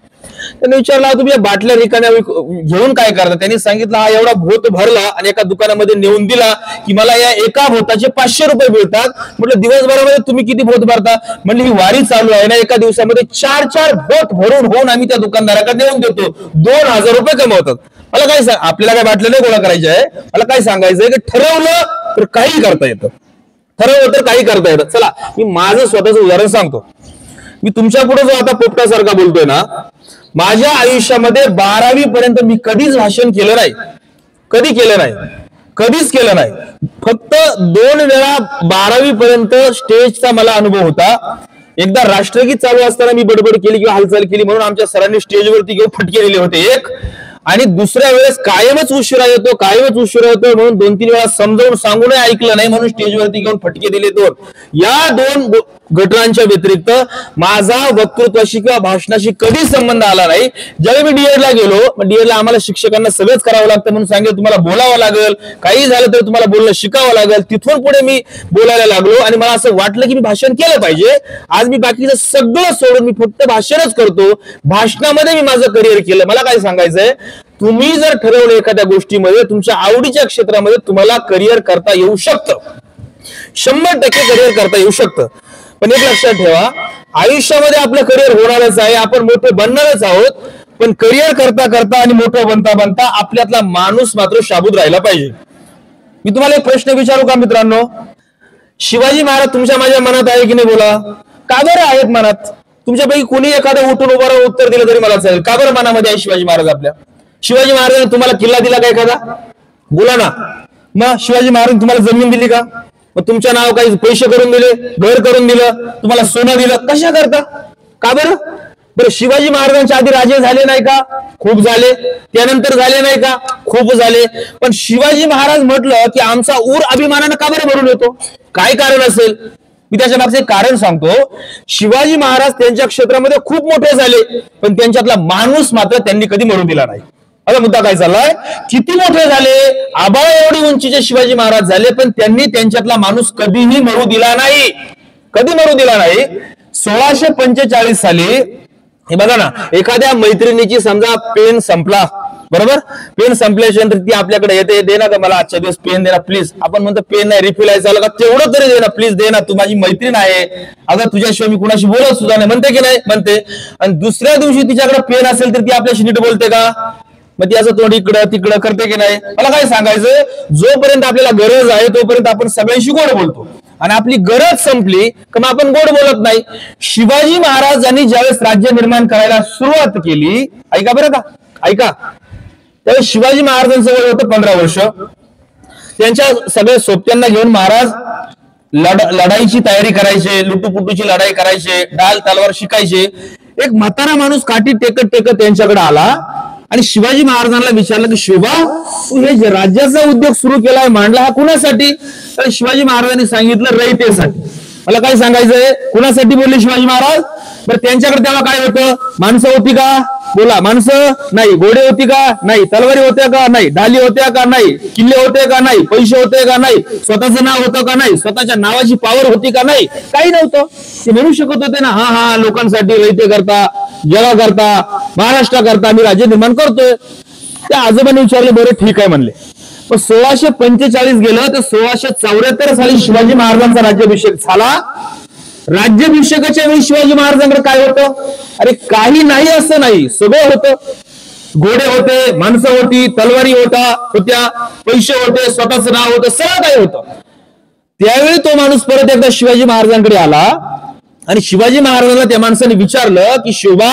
त्यांनी विचारला, तुम्ही या बाटल्या रिकाम्या घेऊन काय करता? त्यांनी सांगितलं, हा एवढा भोत भरला आणि एका दुकानामध्ये नेऊन दिला की मला या एका भोताचे 500 रुपये मिळतात. म्हटलं, दिवसभरामध्ये तुम्ही किती भोत भरता? म्हणलं, ही वारी चालू आहे ना, एका दिवसामध्ये 4 भोत भरून होऊन आम्ही त्या दुकानदाराकडे नेऊन देतो, 2000 रुपये कमवतात. मला काय सांग, आपल्याला काय बाटल्या नाही गोळा करायच्या आहे. मला काय सांगायचंय की ठरवलं तर काही करता येतं, ठरवलं तर काही करता येतं. चला, मी माझं स्वतःचं उदाहरण सांगतो. मी तुमच्या पुढे जो आता पोपटासारखा बोलतोय ना, माझ्या आयुष्यामध्ये 12वी पर्यंत मी कधीच भाषण केलं नाही, कधी केलं नाही, कधीच केलं नाही. फक्त 2 वेळा 12वी पर्यंत स्टेजचा मला अनुभव होता. एकदा राष्ट्रगीत चालू असताना मी बडबड केली किंवा हालचाल केली म्हणून आमच्या सरांनी स्टेजवरती घेऊन फटके दिले होते एक. आणि दुसऱ्या वेळेस कायमच उशिरा येतो म्हणून 2-3 वेळा समजावून सांगूनही ऐकलं नाही म्हणून स्टेजवरती घेऊन फटके दिले 2. या 2 घटनांच्या व्यतिरिक्त माझा वक्तृत्वाशी किंवा भाषणाशी कधीच संबंध आला नाही. ज्यावेळी मी डीएडला गेलो, डीएडला आम्हाला शिक्षकांना सगळंच करावं लागतं म्हणून सांगितलं, तुम्हाला बोलावं लागेल, काही झालं तर तुम्हाला बोलणं शिकावं लागेल. तिथून पुढे मी बोलायला लागलो आणि मला असं वाटलं की मी भाषण केलं पाहिजे. आज मी बाकीचं सगळं सोडून मी फक्त भाषणच करतो. भाषणामध्ये मी माझं करिअर केलं. मला काय सांगायचंय, तुम्ही जर ठरवलं एखाद्या गोष्टीमध्ये, तुमच्या आवडीच्या क्षेत्रामध्ये तुम्हाला करिअर करता येऊ शकतं, 100% करिअर करता येऊ शकतं. पण एक लक्षात ठेवा, आयुष्यामध्ये आपलं करिअर होणारच आहे, आपण मोठे बनणारच आहोत. पण करिअर करता करता आणि मोठं बनता बनता आपल्यातला माणूस मात्र शाबूत राहिला पाहिजे. मी तुम्हाला एक प्रश्न विचारू का मित्रांनो? शिवाजी महाराज तुमच्या माझ्या मनात आहे की नाही? बोला. का बरं आहेत मनात? तुमच्यापैकी कोणी एखादं उठून उभं राहून उत्तर दिलं तरी मला चालेल. का बरं मनामध्ये आहे शिवाजी महाराज आपल्या? शिवाजी महाराजांनी तुम्हाला किल्ला दिला का एखादा? बोला ना. मग शिवाजी महाराज तुम्हाला जमीन दिली का? मग तुमच्या नाव काही पैसे करून दिले, घर करून दिलं, तुम्हाला सोनं दिलं, कशा करता? का बरं? बरं, शिवाजी महाराजांच्या आधी राजे झाले नाही का? खूप झाले. त्यानंतर झाले नाही का? खूप झाले. पण शिवाजी महाराज म्हटलं की आमचा ऊर अभिमानानं का बरं भरून येतो? काय कारण असेल? मी त्याच्या मागचं एक कारण सांगतो. शिवाजी महाराज त्यांच्या क्षेत्रामध्ये खूप मोठे झाले, पण त्यांच्यातला माणूस मात्र त्यांनी कधी मरू दिला नाही. आता मुद्दा काय चाललाय? किती मोठे झाले, आबाळ एवढी उंचीचे शिवाजी महाराज झाले, पण त्यांनी त्यांच्यातला माणूस कधीही मरू दिला नाही, कधी मरू दिला नाही. 1645 साली हे बघा ना, एखाद्या मैत्रिणीची समजा पेन संपला, बरोबर. पेन संपल्याच्या नंतर ती आपल्याकडे येते, दे ना का मला आजच्या दिवस पेन दे ना प्लीज. आपण म्हणतो पेन नाही, रिफिल आहे, चालू का तेवढं तरी दे ना प्लीज, दे ना, तू माझी मैत्रीण आहे, अगं तुझ्याशिवाय मी कुणाशी बोलत सुद्धा नाही, म्हणते की नाही, म्हणते. आणि दुसऱ्या दिवशी तिच्याकडे पेन असेल तर ती आपल्याशी नीट बोलते का? मग ती असं तोंड इकडं तिकडं करते की नाही? मला काय सांगायचं, जोपर्यंत आपल्याला गरज आहे तोपर्यंत आपण सगळ्यांशी गोड बोलतो, आणि आपली गरज संपली की मग आपण गोड बोलत नाही. शिवाजी महाराजांनी ज्यावेळेस राज्य निर्माण करायला सुरुवात केली, ऐका बरं का, ऐका, त्यावेळेस शिवाजी महाराजांचं वय होतं 15 वर्ष. त्यांच्या सगळ्या सोबत्यांना घेऊन महाराज लढाईची तयारी करायचे, लुटूपुटूची लढाई करायचे, ढाल तलवार शिकायचे. एक म्हातारा माणूस काठी टेकत टेकत त्यांच्याकडे आला आणि शिवाजी महाराजांना विचारलं की शिवा, तू हे राज्याचा उद्योग सुरू केलाय, मांडला हा कुणासाठी? तर शिवाजी महाराजांनी सांगितलं रयतेसाठी. मला काय सांगायचंय, कुणासाठी बोलले शिवाजी महाराज? बरं, त्यांच्याकडे तेव्हा काय होतं? माणसं होती का? बोला, माणसं नाही. घोडे होती का? नाही. तलवारी होत्या का? नाही. ढाली होत्या का? नाही. किल्ले होते का? नाही. पैसे होते का? नाही. स्वतःचं नाव होतं का? नाही. स्वतःच्या नावाची पावर होती का? नाही. काही नव्हतं. ते म्हणू शकत होते ना, हा हा लोकांसाठी रयते करता, जगा करता, महाराष्ट्र करता मी राज्य निर्माण करतोय. त्या आजोबांनी विचारले, बरं ठीक आहे म्हणले. पण 1645 गेलं तर 1674 साली शिवाजी महाराजांचा राज्याभिषेक झाला. राज्याभिषेकाच्या वेळी शिवाजी महाराजांकडे काय होतं? अरे काही नाही असं नाही, सगळं होतं. घोडे होते, माणसं होती, तलवारी होत्या, पैसे होते, स्वतःचं नाव होतं, सगळं काही होतं. त्यावेळी तो माणूस परत एकदा शिवाजी महाराजांकडे आला आणि शिवाजी महाराजांना त्या माणसाने विचारलं की शिवा,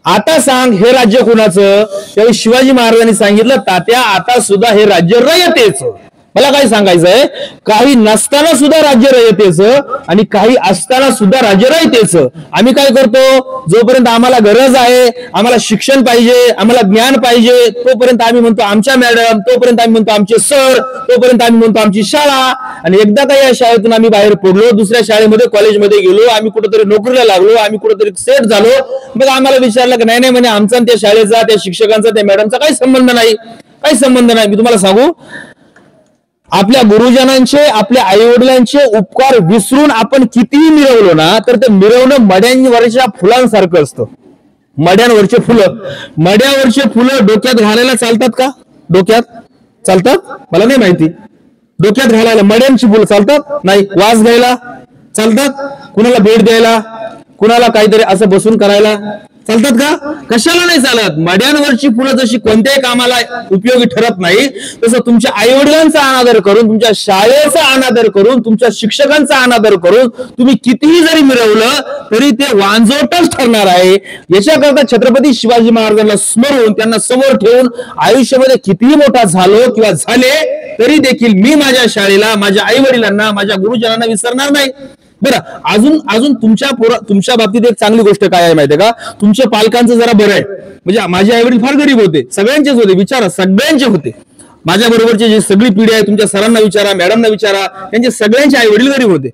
आता सांग हे राज्य कुणाचं? त्यावेळी शिवाजी महाराजांनी सांगितलं, तात्या आता सुद्धा हे राज्य रयतेचं. मला काय सांगायचंय, काही नसताना सुद्धा राज्य रयतेचं आणि काही असताना सुद्धा राज्य रयतेचं. आम्ही काय करतो, जोपर्यंत आम्हाला गरज आहे, आम्हाला शिक्षण पाहिजे, आम्हाला ज्ञान पाहिजे, तोपर्यंत आम्ही म्हणतो आमच्या मॅडम, तोपर्यंत आम्ही म्हणतो आमचे सर, तोपर्यंत आम्ही म्हणतो आमची शाळा. आणि एकदा का या शाळेतून आम्ही बाहेर पडलो, दुसऱ्या शाळेमध्ये कॉलेजमध्ये गेलो, आम्ही कुठेतरी नोकरीला लागलो, आम्ही कुठेतरी सेट झालो, मग आम्हाला विचारलं की नाही नाही म्हणे आमचा त्या शाळेचा, त्या शिक्षकांचा, त्या मॅडमचा काही संबंध नाही, काही संबंध नाही. मी तुम्हाला सांगू, आपल्या गुरुजनांचे, आपल्या आई वडिलांचे उपकार विसरून आपण कितीही मिरवलो ना, तर ते मिरवणं मड्यांवरच्या फुलांसारखं असतं. मड्यांवरचे फुलं, मड्यावरचे फुलं डोक्यात घालायला चालतात का? डोक्यात चालतात? मला नाही माहिती. डोक्यात घालायला मड्यांची फुलं चालतात? नाही. वास घ्यायला चालतात? कुणाला भेट द्यायला, कुणाला काहीतरी असं बसून करायला चालतात का? कशाला नाही चालत. मड्यांवरची फुलं जशी कोणत्याही कामाला उपयोगी ठरत नाही, तसं तुमच्या आई वडिलांचा अनादर करून, तुमच्या शाळेचा अनादर करून, तुमच्या शिक्षकांचा अनादर करून तुम्ही कितीही जरी मिरवलं तरी ते वांजोटच ठरणार आहे. याच्याकरता छत्रपती शिवाजी महाराजांना स्मरून, त्यांना समोर ठेवून आयुष्यामध्ये कितीही मोठा झालो किंवा झाले तरी देखील मी माझ्या शाळेला, माझ्या आई वडिलांना, माझ्या गुरुजनांना विसरणार नाही. बरं, अजून तुमच्या बाबतीत एक चांगली गोष्ट काय आहे माहितीये का? तुमच्या पालकांचं जरा बरं आहे. म्हणजे माझे आई वडील फार गरीब होते, सगळ्यांचेच होते, विचारा सगळ्यांचे होते. माझ्या बरोबरची जी सगळी पिढी आहे, तुमच्या सरांना विचारा, मॅडमना विचारा, त्यांचे सगळ्यांचे आई वडील गरीब होते.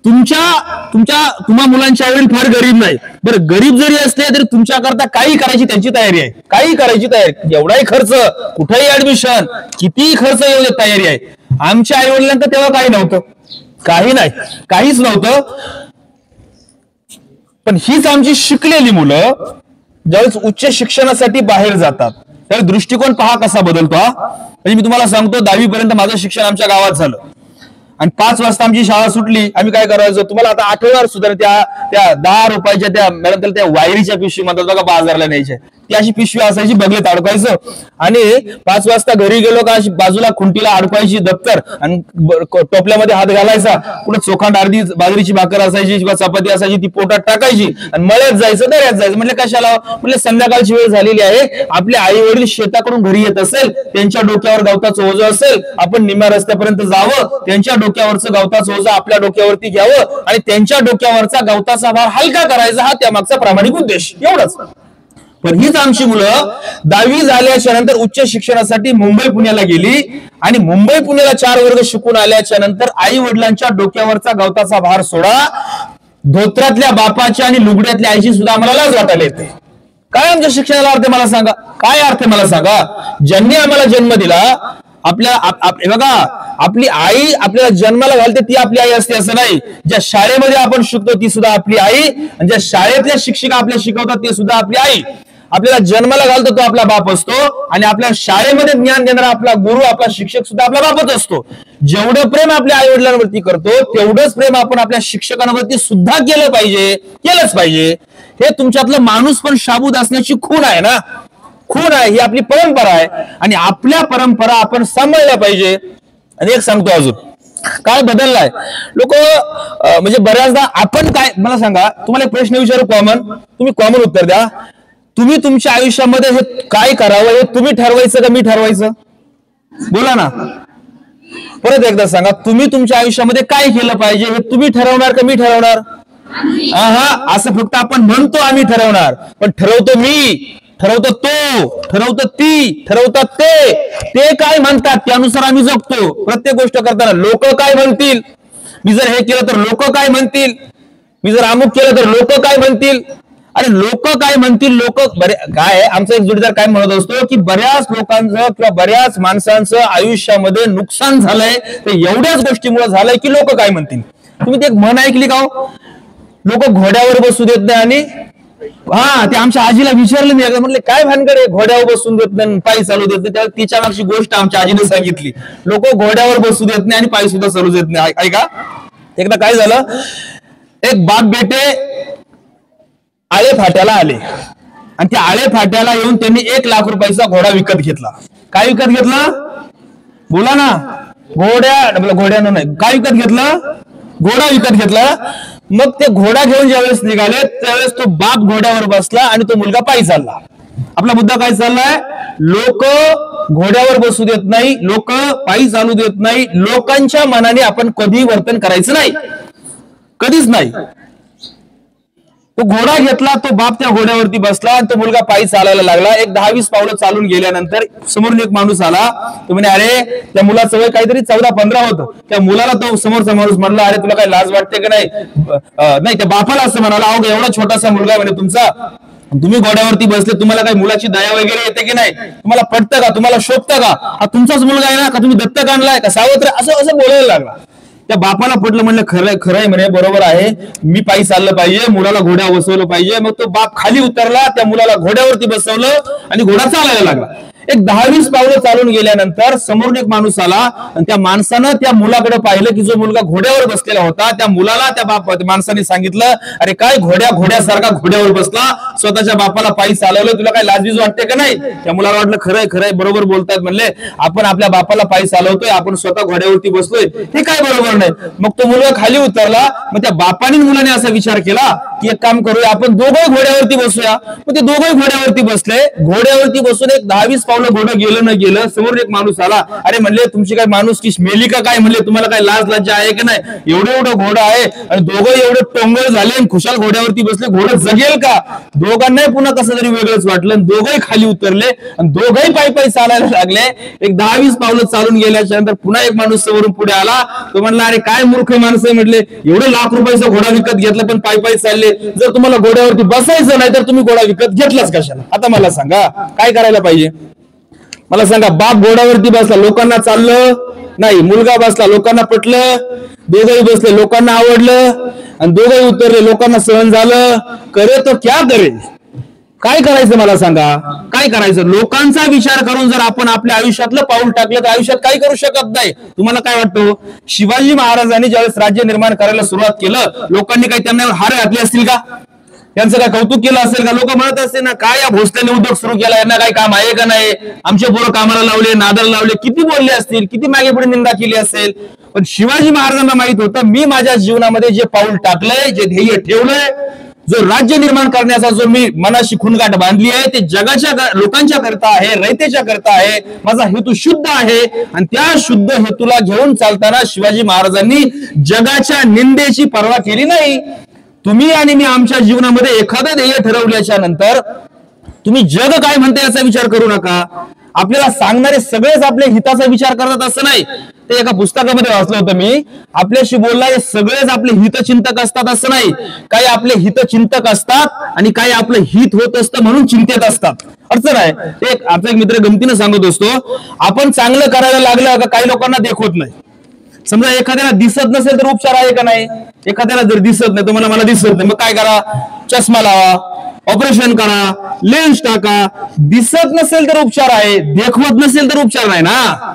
तुम्हा मुलांचे आई वडील फार गरीब नाही. बरं, गरीब जरी असले तरी तुमच्याकरता काही करायची त्यांची तयारी आहे, काही करायची तयारी. एवढाही खर्च, कुठेही ऍडमिशन, कितीही खर्च येऊ तयारी आहे. आमच्या आई वडिलांना तेव्हा काही नव्हतं, काही नाही, काहीच नव्हतं. पण हीच आमची शिकलेली मुलं ज्यावेळेस उच्च शिक्षणासाठी बाहेर जातात त्यावेळी दृष्टिकोन पहा कसा बदलतो. म्हणजे मी तुम्हाला सांगतो, 10वी पर्यंत माझं शिक्षण आमच्या गावात झालं आणि 5 वाजता आमची शाळा सुटली. आम्ही काय करायचो तुम्हाला आता आठवणार सुद्धा, त्या 10 रुपयाच्या त्या मॅडम त्याला त्या वायरीच्या पिशवी म्हणतात बघा, बाजारला न्यायच्या, ती अशी पिशवी असायची, बगलेत अडकायचं आणि 5 वाजता घरी गेलो का अशी बाजूला खुंटीला अडकवायची दप्तर आणि टोपल्यामध्ये हात घालायचा, पुढे चोखांड अर्धी बाजरीची भाकर असायची किंवा चपाती असायची, ती पोटात टाकायची आणि मळ्यात जायचं, दर्यात जायचं. म्हणजे कशाला? म्हणजे संध्याकाळची वेळ झालेली आहे, आपले आई वडील शेताकडून घरी येत असेल, त्यांच्या डोक्यावर गवताचं ओझं असेल, आपण निम्या रस्त्यापर्यंत जावं, त्यांच्या डोक्यावरचं गवताचं ओझं आपल्या डोक्यावरती घ्यावं आणि त्यांच्या डोक्यावरचा गवताचा भार हलका करायचा, हा त्यामागचा प्रामाणिक उद्देश, एवढंच. पण हीच आमची मुलं 10वी झाल्याच्या नंतर उच्च शिक्षणासाठी मुंबई पुण्याला गेली आणि मुंबई पुण्याला 4 वर्ग शिकून आल्याच्या नंतर आई वडिलांच्या डोक्यावरचा गवताचा भार सोडा, धोत्रातल्या बापाच्या आणि लुगड्यातल्या आईची सुद्धा आम्हाला लाज वाटायला येते. काय आमच्या शिक्षणाला अर्थ मला सांगा, काय अर्थ मला सांगा? ज्यांनी आम्हाला जन्म दिला, बघा आपली आई आपल्याला जन्माला घालते ती आपली आई असते असं नाही. ज्या शाळेमध्ये आपण शिकतो ती सुद्धा आपली आई आणि ज्या शाळेतल्या शिक्षिका आपल्या शिकवतात ते सुद्धा आपली आई. आपल्याला जन्माला घालतो तो आपला बाप असतो, आणि आपल्या शाळेमध्ये ज्ञान देणारा आपला गुरु, आपला शिक्षक सुद्धा आपला बापच असतो. जेवढं प्रेम आपल्या आई वडिलांवरती करतो तेवढंच प्रेम आपण आपल्या शिक्षकांवरती सुद्धा केलंच पाहिजे. हे तुमच्यातलं माणूस पण शाबूत असण्याची खूण आहे ना, खूण आहे, ही आपली परंपरा आहे, आणि आपल्या परंपरा आपण सांभाळल्या पाहिजे. आणि एक सांगतो अजून, काय बदललाय लोक, म्हणजे बऱ्याचदा आपण काय, मला सांगा, तुम्हाला एक प्रश्न विचारू कॉमन, तुम्ही कॉमन उत्तर द्या. तुम्ही तुमच्या आयुष्यामध्ये हे काय करावं हे तुम्ही ठरवायचं का मी ठरवायचं? बोला ना, परत एकदा सांगा, तुम्ही तुमच्या आयुष्यामध्ये काय केलं पाहिजे हे तुम्ही ठरवणार का मी ठरवणार? असं फक्त आपण म्हणतो आम्ही ठरवणार, पण ठरवतो मी, ठरवतो तो, ठरवतो ती, ठरवतात ते काय म्हणतात त्यानुसार आम्ही जगतो. प्रत्येक गोष्ट करताना लोक काय म्हणतील, मी जर हे केलं तर लोक काय म्हणतील, मी जर अमुक केलं तर लोक काय म्हणतील. अरे लोक काय म्हणतील, लोक काय, आमचा एक जोडीदार काय म्हणत असतो की बऱ्याच लोकांचं किंवा बऱ्याच माणसांचं आयुष्यामध्ये नुकसान झालंय ते एवढ्याच गोष्टीमुळे झालंय की लोक काय म्हणतील. तुम्ही ते एक म्हण ऐकली का, लोक घोड्यावर बसू देत नाही, आणि ते आमच्या आजीला विचारलं नाही, म्हटले काय भानगड, घोड्यावर बसून देत नाही, पायी चालू देत नाही. तिच्या मागची गोष्ट आमच्या आजीने सांगितली, लोक घोड्यावर बसू देत नाही आणि पायी सुद्धा चालू देत नाही. ऐका, एकदा काय झालं, एक बाप बेटे आळे फाट्याला आले, आणि त्या आळे फाट्याला येऊन त्यांनी 1 लाख रुपयाचा घोडा विकत घेतला. काय विकत घेतला, बोला ना, घोड्यानं नाही, काय विकत घेतलं, घोडा विकत घेतला. मग ते घोडा घेऊन ज्यावेळेस निघाले त्यावेळेस तो बाप घोड्यावर बसला आणि तो मुलगा पायी चालला. आपला मुद्दा काय चाललाय, लोक घोड्यावर बसू देत नाही, लोक पायी चालू देत नाही, लोकांच्या मनाने आपण कधी वर्तन करायचं नाही, कधीच नाही. तो घोडा घेतला, तो बाप त्या घोड्यावरती बसला आणि तो मुलगा पायी चालायला लागला. एक 10-20 पावलं चालून गेल्यानंतर समोरून एक माणूस आला. तो म्हणे, अरे त्या मुलाचं वय काहीतरी 14-15 होतं. त्या मुलाला तो समोरचा माणूस म्हणला, अरे तुला काही लाज वाटते की नाही? नाही, त्या बापाला असं म्हणाला, अहो एवढा छोटासा मुलगा आहे म्हणे तुमचा, तुम्ही घोड्यावरती बसले, तुम्हाला काही मुलाची दया वगैरे येते की नाही? तुम्हाला पटतं का, तुम्हाला शोभतं का, हा तुमचाच मुलगा आहे ना, का तुम्ही दत्तक आणलाय का, सावत्र, असं बोलायला लागला. त्या बापाला पटलं, म्हणलं खरंय म्हणे, बरोबर आहे, मी पायी चाललं पाहिजे, मुलाला घोड्यावर बसवलं पाहिजे. मग तो बाप खाली उतरला, त्या मुलाला घोड्यावरती बसवलं आणि घोडा चालायला लागला. एक 10-20 पावलं चालून गेल्यानंतर समोरून एक माणूस आला आणि त्या माणसानं त्या मुलाकडे पाहिलं की जो मुलगा घोड्यावर बसलेला होता. त्या मुलाला त्या माणसाने सांगितलं, अरे काय घोड्यासारखा घोड्यावर बसला, स्वतःच्या बापाला पायी चालवलं, तुला काय लाजबीज वाटते का नाही? त्या मुलाला वाटलं खरंय बरोबर बोलतायत, म्हणले आपण आपल्या बापाला पायी चालवतोय, आपण स्वतः घोड्यावरती बसलोय, हे काय बरोबर नाही. मग तो मुलगा खाली उतरला. मग त्या बापाने मुलाने असा विचार केला की एक काम करूया, आपण दोघंही घोड्यावरती बसूया. मग ते दोघंही घोड्यावरती बसले. घोड्यावरती बसून एक 10-20 पावलं घोडं गेलं न गेलं, समोर एक माणूस आला. अरे म्हणले तुमची काय माणूस की मेली का काय, म्हणले तुम्हाला काय लाज लज्जा आहे की नाही? एवढं घोडं आहे आणि दोघं एवढे टोंगळ झाले आणि खुशाल घोड्यावरती बसले, घोडं जगेल का? दोघांनाही पुन्हा कसं तरी वेगळंच वाटलं. दोघंही खाली उतरले आणि दोघंही पायी चालायला लागले. एक 10-20 पावलं चालून गेल्याच्या नंतर पुन्हा एक माणूस समोरून पुढे आला. तो म्हणला, अरे काय मूर्ख माणसं, म्हटले एवढं लाख रुपयाचा घोडा विकत घेतला पण पायी चालले, जर तुम्हाला घोड्यावरती बसायचं नाही तर तुम्ही घोडा विकत घेतलाच कशाला? आता मला सांगा काय करायला पाहिजे? मला सांगा, बाप घोड्यावरती बसला, लोकांना चाललं नाही, मुलगा बसला, लोकांना पटलं, दोघंही बसले, लोकांना आवडलं, आणि दोघंही उतरले, लोकांना सहन झालं. करे तो क्या करे, काय करायचं मला सांगा, काय करायचं? लोकांचा विचार करून जर आपण आपल्या आयुष्यातलं पाऊल टाकलं तर आयुष्यात काही करू शकत नाही. तुम्हाला काय वाटतं, शिवाजी महाराजांनी ज्यावेळेस राज्य निर्माण करायला सुरुवात केलं, लोकांनी काही त्यांना हार घातले असतील का? त्यांचं काय कौतुक केलं असेल का? लोक म्हणत असतील ना, काय या भोसल्याने उद्योग सुरू केला, यांना काही काम आहे का नाही, आमचे पोरं कामाला लावले, नादाला लावले, किती बोलले असतील, किती मागे पुढे निंदा केली असेल. पण शिवाजी महाराजांना माहित होतं, मी माझ्या जीवनामध्ये जे पाऊल टाकलंय, जे ध्येय ठेवलंय, जो राज्य निर्माण करण्याचा जो मी मनाशी खुणगाठ बांधली आहे, ते जगाच्या लोकांच्या करता आहे, रयतेच्या करता आहे, माझा हेतू शुद्ध आहे. आणि त्या शुद्ध हेतूला घेऊन चालताना शिवाजी महाराजांनी जगाच्या निंदेची पर्वा केली नाही. तुम्ही आणि मी आमच्या जीवनामध्ये एखादं ध्येय ठरवल्याच्या नंतर तुम्ही जग काय म्हणते याचा विचार करू नका. आपल्याला सांगणारे सगळेच आपल्या हिताचा विचार करतात असं नाही. ते एका पुस्तकामध्ये वाचलं होतं मी, आपल्याशी बोलणारे सगळेच आपले हितचिंतक असतात असं नाही. काही आपले हितचिंतक असतात आणि काही आपलं हित होत असतं म्हणून चिंतेत असतात. अडचण आहे. ते आपला एक मित्र गमतीनं सांगत असतो, आपण चांगलं करायला लागलं का काही लोकांना देखवत नाही. समजा एखाद्याला दिसत नसेल तर उपचार आहे का नाही? एखाद्याला जर दिसत नाही, तुम्हाला मला दिसत नाही, मग काय करा, चष्मा लावा. ऑपरेशन करा, लेन्स टाका. दिसत नसेल तर उपचार आहे, देखवत नसेल तर उपचार नाही ना.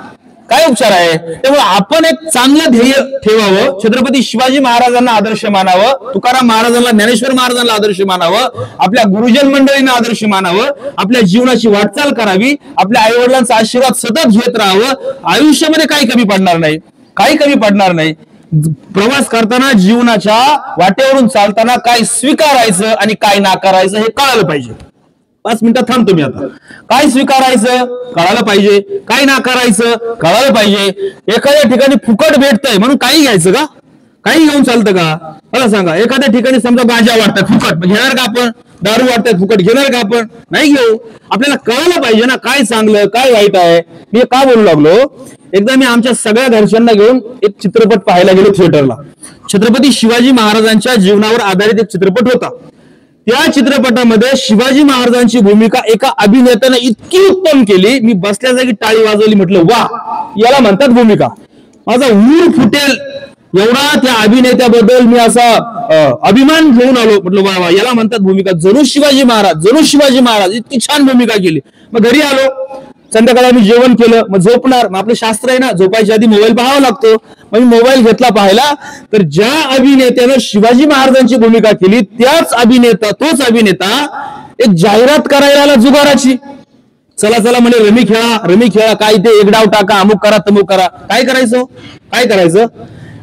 काय उपचार आहे? त्यामुळे आपण एक चांगलं ध्येय ठेवावं. छत्रपती शिवाजी महाराजांना आदर्श मानावं, तुकाराम महाराजांना, ज्ञानेश्वर महाराजांना आदर्श मानावं, आपल्या गुरुजन मंडळींना आदर्श मानावं, आपल्या जीवनाची वाटचाल करावी, आपल्या आई वडिलांचा आशीर्वाद सतत घेत राहावं. आयुष्यामध्ये काही कमी पडणार नाही, काही कमी पडणार नाही. प्रवास करताना जीवनाच्या वाटेवरून चालताना काय स्वीकारायचं आणि काय नाकारायचं हे कळायला पाहिजे. 5 मिनिटात थांबतो मी आता. काय स्वीकारायचं कळायला पाहिजे, काय नाकारायचं कळायला पाहिजे. एखाद्या ठिकाणी फुकट भेटतंय म्हणून काही घ्यायचं का? काही घेऊन चालतं का? मला सांगा. एखाद्या ठिकाणी समजा गांजा वाटतात फुकट, घेणार का आपण? दारू वाटतात फुकट, घेणार का आपण? नाही घेऊ. आपल्याला कळायला पाहिजे ना काय चांगलं काय वाईट आहे. मी का बोलू लागलो, एकदा मी आमच्या सगळ्या घरच्यांना घेऊन एक चित्रपट पाहायला गेलो थिएटरला. छत्रपती शिवाजी महाराजांच्या जीवनावर आधारित एक चित्रपट होता. त्या चित्रपटामध्ये शिवाजी महाराजांची भूमिका एका अभिनेत्याने इतकी उत्तम केली, मी बसल्या जागी टाळी वाजवली. म्हटलं वा, याला म्हणतात भूमिका. माझा ऊर फुटेल एवढा त्या अभिनेत्याबद्दल मी असा अभिमान घेऊन आलो. म्हटलं वा वा, याला म्हणतात भूमिका. जणू शिवाजी महाराज, जणू शिवाजी महाराज, इतकी छान भूमिका केली. मग घरी आलो, संध्याकाळी आम्ही जेवण केलं. मग झोपणार, मग आपलं शास्त्र आहे ना, झोपायच्या आधी मोबाईल पाहावा लागतो. मग मी मोबाईल घेतला पाहायला, तर ज्या अभिनेत्यानं शिवाजी महाराजांची भूमिका केली तोच अभिनेता एक जाहिरात करायला आला जुगाराची. चला चला म्हणे रमी खेळा, रमी खेळा, काय ते एक डाव टाका, अमुक करा तमुक करा. काय करायचं?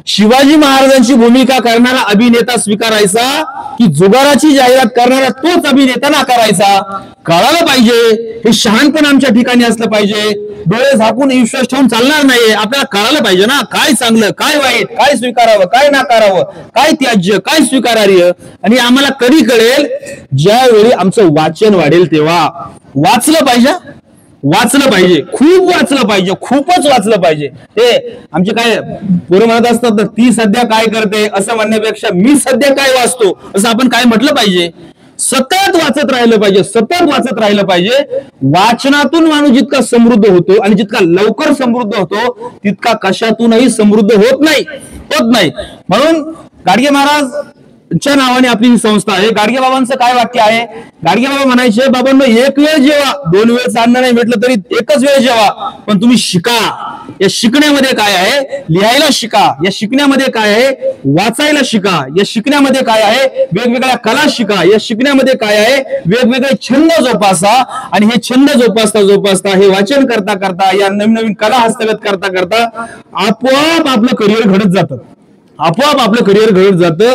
शिवाजी महाराजांची भूमिका करणारा अभिनेता स्वीकारायचा की जुगाराची जाहिरात करणारा तोच अभिनेता नाकारायचा? कळायला पाहिजे. हे शहाणपण आमच्या ठिकाणी असलं पाहिजे. डोळे झाकून विश्वास ठेवून चालणार नाही. आपल्याला कळायला पाहिजे ना काय चांगलं काय वाईट, काय स्वीकारावं काय नाकारावं, काय त्याज्य काय स्वीकारार्ह. आणि आम्हाला कधी कळेल? ज्यावेळी आमचं वाचन वाढेल तेव्हा. वाचलं पाहिजे, खूप वाचलं पाहिजे, खूपच वाचलं पाहिजे. ते आमचे काय पोरं म्हणत असतात, ती सध्या काय करते असं म्हणण्यापेक्षा मी सध्या काय वाचतो असं आपण काय म्हटलं पाहिजे. सतत वाचत राहिलं पाहिजे. वाचनातून माणूस जितका समृद्ध होतो आणि जितका लवकर समृद्ध होतो तितका कशातूनही समृद्ध होत नाही. म्हणून गाडगे महाराज च्या नावाने आपली ही संस्था आहे. गाडगे बाबांचं काय वाक्य आहे? गाडगे बाबा म्हणायचे, बाबांनो एक वेळ जेवा, 2 वेळ अन्न नाही भेटलं तरी एकच वेळ जेवा, पण तुम्ही शिका. या शिकण्यामध्ये काय आहे? लिहायला शिका. या शिकण्यामध्ये काय आहे? वाचायला शिका. या शिकण्यामध्ये काय आहे? वेगवेगळ्या कला शिका. या शिकण्यामध्ये काय आहे? वेगवेगळे छंद जोपासा. आणि हे छंद जोपासता हे वाचन करता या नवीन कला हस्तगत करता आपोआप आपलं करिअर घडत जातं.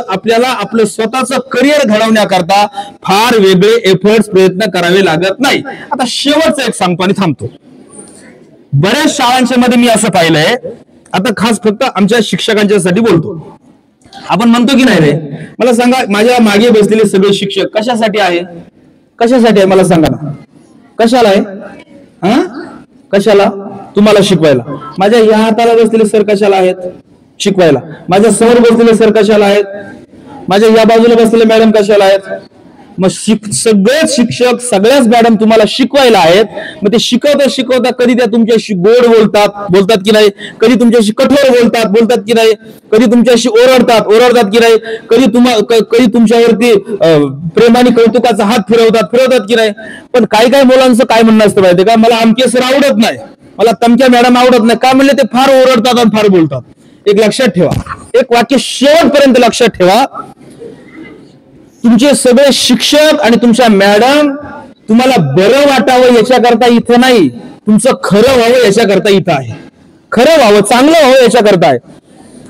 आपल्याला आपलं स्वतःचं करिअर घडवण्याकरता फार वेगळे एफर्ट्स प्रयत्न करावे लागत नाही. आता शेवटचं एक सांगतो आणि थांबतो. बऱ्याच शाळांच्या मध्ये मी असं पाहिलंय, आता खास फक्त आमच्या शिक्षकांच्यासाठी बोलतो. आपण म्हणतो की नाही रे, मला सांगा, माझ्या मागे बसलेले सगळे शिक्षक कशासाठी आहे मला सांगा ना. कशाला आहे? कशाला? तुम्हाला शिकवायला. माझ्या या हाताला बसलेले सर कशाला आहेत? शिकवायला. माझ्या समोर बसलेले सर कशाला आहेत? माझ्या या बाजूला बसलेले मॅडम कशाला आहेत? मग सगळेच शिक्षक, सगळ्याच मॅडम तुम्हाला शिकवायला आहेत. मग ते शिकवता कधी त्या तुमच्याशी गोड बोलतात की नाही, कधी तुमच्याशी कठोर बोलतात की नाही, कधी तुमच्याशी ओरडतात की नाही, कधी तुमच्यावरती प्रेमाने कौतुकाचा हात फिरवतात की नाही. पण काही मुलांचं काय म्हणणं असतं माहितीये का? मला अमके सर आवडत नाही, मला तमक्या मॅडम आवडत नाही. का म्हणले? ते फार ओरडतात आणि फार बोलतात. एक लक्षात ठेवा, एक वाक्य शेवटपर्यंत लक्षात ठेवा. तुमचे सगळे शिक्षक आणि तुमच्या मॅडम तुम्हाला बरं वाटावं याच्याकरता इथं नाही, तुमचं खरं व्हावं याच्याकरता इथं आहे. खरं व्हावं, चांगलं व्हावं याच्याकरता आहे.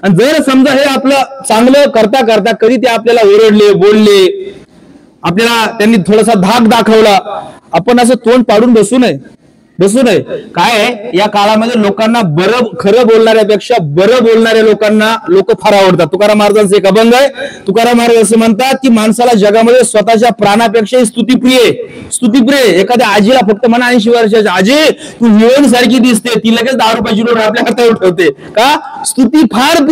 आणि जर समजा हे आपलं चांगलं करता कधी ते आपल्याला ओरडले, बोलले, आपल्याला त्यांनी थोडासा धाक दाखवला, आपण असं तोंड पाडून बसू नये. काय आहे, या काळामध्ये लोकांना खरं बोलणाऱ्यापेक्षा बरं बोलणाऱ्या लोकांना लोक फार आवडतात. तुकाराम महाराजांचं एक अभंग आहे. तुकाराम महाराज असं म्हणतात की माणसाला जगामध्ये स्वतःच्या प्राणापेक्षा स्तुतीप्रिय. एखाद्या आजीला फक्त म्हणा 80 वर्षाची आजी, तू हिरोईन सारखी दिसते, ती लगेच 10 रुपयाची नोट आपल्या हातावर ठेवते. का? स्तुती फार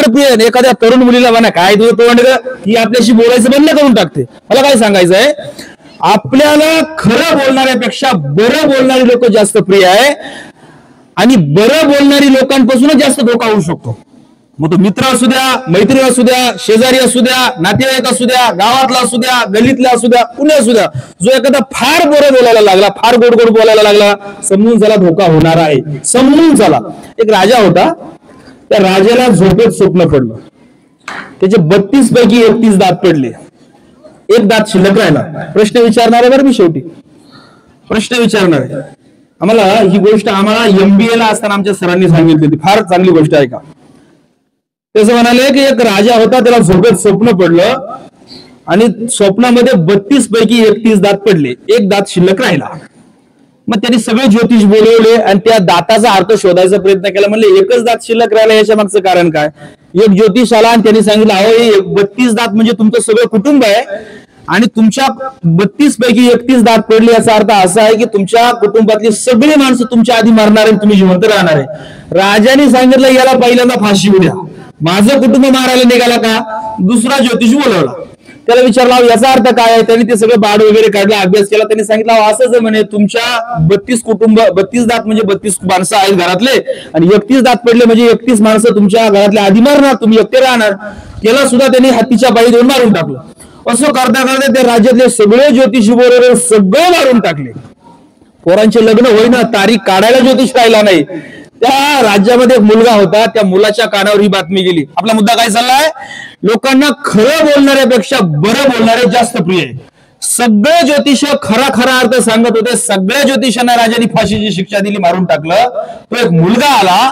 प्रिय. एखाद्या तरुण मुलीला म्हणा, काय तुझं तोंड ग, ती आपल्याशी बोलायचं बंद करून टाकते. मला काय सांगायचं आहे, आपल्याला खरं बोलणाऱ्यापेक्षा बरं बोलणारी लोक जास्त प्रिय आहे. आणि बरं बोलणारी लोकांपासूनच जास्त धोका होऊ शकतो. मग तो मित्र असू द्या, मैत्रीण असू द्या, शेजारी असू द्या, नातेवाईक असू द्या, गावातला असू द्या, गल्लीतला असू द्या, कुणी असू द्या, जो एखादा फार बरं बोलायला लागला, फार गोड गोड बोलायला लागला, समजून चला धोका होणार आहे, समजून चला. एक राजा होता, त्या राजाला झोपेत स्वप्न पडलं, त्याचे 32 पैकी 31 दात पडले, एक दात शिल्लक राहिला. प्रश्न विचारणार आहे बरं मी, शेवटी प्रश्न विचारणार आहे. आम्हाला ही गोष्ट MBA ला असताना आमच्या सरांनी सांगितली होती, फार चांगली गोष्ट आहे का. तसं म्हणाले की एक राजा होता, त्याला झोपेत स्वप्न पडलं आणि स्वप्नामध्ये 32 पैकी 31 दात पडले, एक दात शिल्लक राहिला. मग त्यांनी सगळे ज्योतिष बोलवले आणि त्या दाताचा अर्थ शोधायचा प्रयत्न केला. म्हणले एकच दात शिल्लक राहिला, याच्या मागचं कारण काय. एक ज्योतिष आला आणि त्यांनी सांगितलं, अहो हे 32 दात म्हणजे तुमचं सगळं कुटुंब आहे आणि तुमच्या 32 पैकी 31 दात पडले, याचा अर्थ असा आहे की तुमच्या कुटुंबातली सगळी माणसं तुमच्या आधी मारणार आहे, तुम्ही जिवंत राहणार आहे. राजाने सांगितलं याला पहिल्यांदा फाशी उद्या. माझं कुटुंब मारायला निघाला का. दुसरा ज्योतिष बोलवला, त्याला विचारला याचा अर्थ काय आहे. त्यांनी ते सगळं बाड वगैरे काढला, अभ्यास केला. त्यांनी सांगितलं असंच म्हणे, तुमच्या 32 दात म्हणजे 32 माणसं आहेत घरातले आणि 31 दात पडले म्हणजे 31 माणसं तुमच्या घरातल्या आधी मारणार, तुम्ही एकटे राहणार. त्याला सुद्धा त्यांनी हत्तीच्या पायी देऊन मारून टाकलं. असं करता करता त्या राज्यातले सगळे ज्योतिषी बरोबर सगळे मारून टाकले. पोरांचे लग्न होईना, तारीख काढायला ज्योतिष राहिला नाही. त्या राज्यामध्ये एक मुलगा होता, त्या मुलाच्या कानावर ही बातमी गेली. आपला मुद्दा काय चाललाय, लोकांना खरं बोलणाऱ्यापेक्षा बरं बोलणारे जास्त प्रिय आहे. सगळे ज्योतिष खरा खरा अर्थ सांगत होते, सगळ्या ज्योतिषांना राजाने फाशीची शिक्षा दिली, मारून टाकलं. तो एक मुलगा आला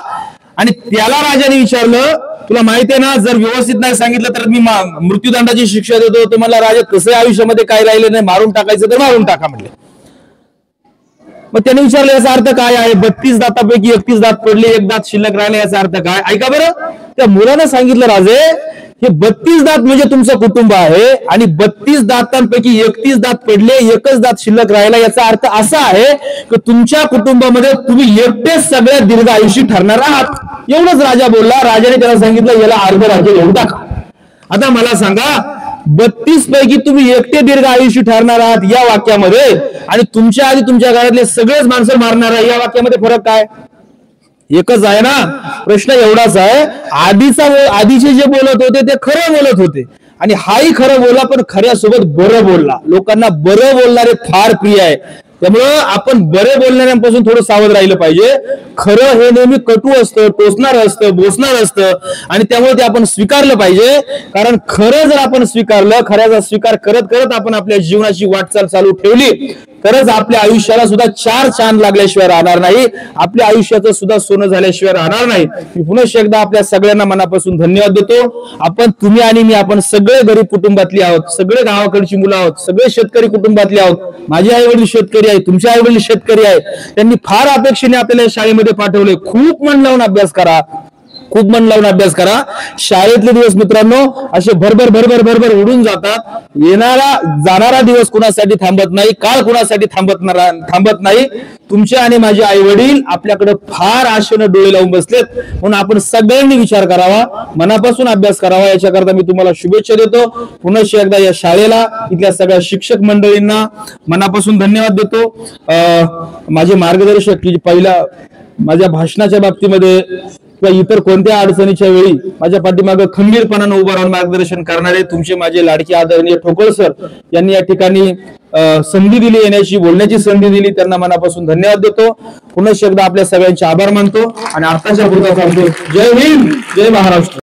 आणि त्याला राजाने विचारलं, तुला माहिती आहे ना, जर व्यवस्थित नाही सांगितलं तर मी मृत्यूदंडाची शिक्षा देतो. तुम्हाला राजा तसं आयुष्यामध्ये काय राहिलं नाही, मारून टाकायचं तर मारून टाका म्हटले. मग त्याने विचारलं याचा अर्थ काय आहे. 32 दातापैकी 31 दात पडले, एक दात शिल्लक राहिले, याचा अर्थ काय. ऐका बरं, त्या मुलानं सांगितलं, राजे हे 32 दात म्हणजे तुमचं कुटुंब आहे आणि 32 दातांपैकी 31 दात पडले, एकच दात शिल्लक राहिला, याचा अर्थ असा आहे की तुमच्या कुटुंबामध्ये तुम्ही एकटेच सगळ्यात दीर्घ आयुष्य ठरणार आहात. एवढंच राजा बोलला. राजाने त्याला सांगितलं याला अर्ध राज्य घेऊन टाका. आता मला सांगा, 32 पैकी तुम्ही एकटे दीर्घ आयुष्य ठरणार आहात या वाक्यामध्ये आणि तुमच्या आधी तुमच्या घरातले सगळेच माणसं मारणार आहे या वाक्यामध्ये फरक काय. एकच आहे ना. प्रश्न एवढाच आहे, आधीचे जे बोलत होते ते खरं बोलत होते आणि हाही खरं बोलला, पण खऱ्यासोबत बरं बोलला. लोकांना बरं बोलणारे फार प्रिय आहे. त्यामुळं आपण बरे बोलणाऱ्यांपासून थोडं सावध राहिलं पाहिजे. खरं हे नेहमी कटू असतं, टोचणार असतं, बोसणार असतं आणि त्यामुळे ते आपण स्वीकारलं पाहिजे. कारण खरं जर आपण स्वीकारलं, खऱ्याचा स्वीकार करत करत आपण आपल्या जीवनाची वाटचाल चालू ठेवली तरच आपल्या आयुष्याला सुद्धा 4 चांद लागल्याशिवाय राहणार नाही, आपल्या आयुष्याचं सुद्धा सोनं झाल्याशिवाय राहणार नाही. मी पुन्हा एकदा आपल्या सगळ्यांना मनापासून धन्यवाद देतो. आपण, तुम्ही आणि मी, आपण सगळे गरीब कुटुंबातली आहोत, सगळे गावाकडची मुलं आहोत, सगळे शेतकरी कुटुंबातली आहोत. माझे आई वडील शेतकरी आहेत, तुमचे आई वडील शेतकरी आहेत. त्यांनी फार अपेक्षेने आपल्याला शाळेमध्ये पाठवले. खूप मन लावून अभ्यास करा, खूप मन लावून अभ्यास करा. शाळेतले दिवस मित्रांनो असे भरभर भरभर भरभर उडून जातात. येणारा जाणारा दिवस कुणासाठी थांबत नाही, काळ कुणासाठी थांबत नाही. तुमचे आणि माझे आई वडील आपल्याकडे फार आशेने डोळे लावून बसलेत, म्हणून आपण सगळ्यांनी विचार करावा, मनापासून अभ्यास करावा. याच्याकरता मी तुम्हाला शुभेच्छा देतो. पुन्हा एकदा या शाळेला, इथल्या सगळ्या शिक्षक मंडळींना मनापासून धन्यवाद देतो. माझे मार्गदर्शक की पहिला माझ्या भाषणाच्या बाबतीमध्ये किंवा इतर कोणत्या अडचणीच्या वेळी माझ्या पाठीमागे खंबीरपणाने उभं राहून मार्गदर्शन करणारे तुमचे माझे लाडके आदरणीय ठोकळ सर यांनी या ठिकाणी संधी दिली, येण्याची, बोलण्याची संधी दिली, त्यांना मनापासून धन्यवाद देतो. पुन्हा एकदा आपल्या सगळ्यांचे आभार मानतो आणि आताच्या पुरता सांगतो, जय हिंद, जय महाराष्ट्र.